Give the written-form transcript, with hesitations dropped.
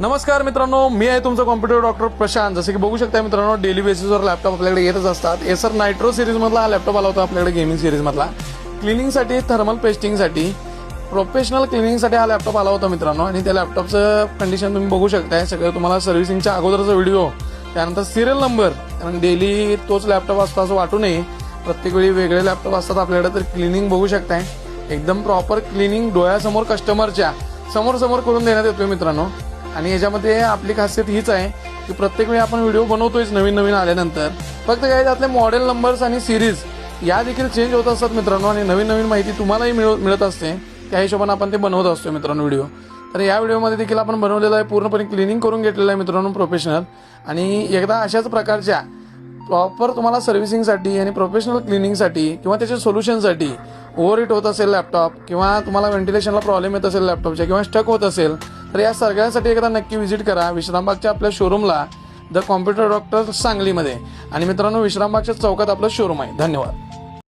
नमस्कार मित्रांनो, मी आहे तुमचा कॉम्प्युटर डॉक्टर प्रशांत। जसे की बघू शकता मित्रांनो, डेली बेसिसवर लॅपटॉप आपल्याकडे येतच असतात। एसर नायट्रो सिरीज मधला हा लॅपटॉप आला होता आपल्याकडे, गेमिंग सिरीज मधला। क्लिनिंगसाठी, थर्मल पेस्टिंगसाठी, प्रोफेशनल क्लिनिंगसाठी हा लॅपटॉप आला होता मित्रांनो। आणि त्या लॅपटॉपचं कंडिशन तुम्ही बघू शकताय। सगळं तुम्हाला सर्व्हिसिंगच्या अगोदरचा व्हिडिओ, त्यानंतर सिरियल नंबर, कारण डेली तोच लॅपटॉप असतो असं वाटू नये, प्रत्येक वेळी वेगळे लॅपटॉप असतात आपल्याकडे। तर क्लिनिंग बघू शकताय, एकदम प्रॉपर क्लिनिंग डोळ्यासमोर कस्टमरच्या समोर करून देण्यात येतोय मित्रांनो। आणि याच्यामध्ये आपली खासियत हीच आहे की प्रत्येक वेळी आपण व्हिडिओ बनवतोयच नवीन आल्यानंतर, फक्त काय त्यातले मॉडेल नंबर्स आणि सिरीज या देखील चेंज होत असतात मित्रांनो। आणि नवीन माहिती तुम्हालाही मिळत असते, त्या हिशोबाने आपण ते बनवत असतो मित्रांनो व्हिडिओ। तर या व्हिडिओमध्ये देखील आपण बनवलेलं आहे, पूर्णपणे क्लिनिंग करून घेतलेलं आहे मित्रांनो प्रोफेशनल। आणि एकदा अशाच प्रकारच्या प्रॉपर तुम्हाला सर्व्हिसिंगसाठी आणि प्रोफेशनल क्लिनिंगसाठी किंवा त्याच्या सोल्युशनसाठी, ओव्हरहीट होत असेल लॅपटॉप किंवा तुम्हाला व्हेंटिलेशनला प्रॉब्लेम येत असेल लॅपटॉपच्या किंवा स्टक होत असेल, तर या सगळ्यांसाठी एकदा नक्की व्हिजिट करा विश्रामबागच्या आपल्या शोरूमला, द कॉम्प्युटर डॉक्टर सांगलीमध्ये। आणि मित्रांनो, विश्रामबागच्या चौकात आपलं शोरूम आहे। धन्यवाद।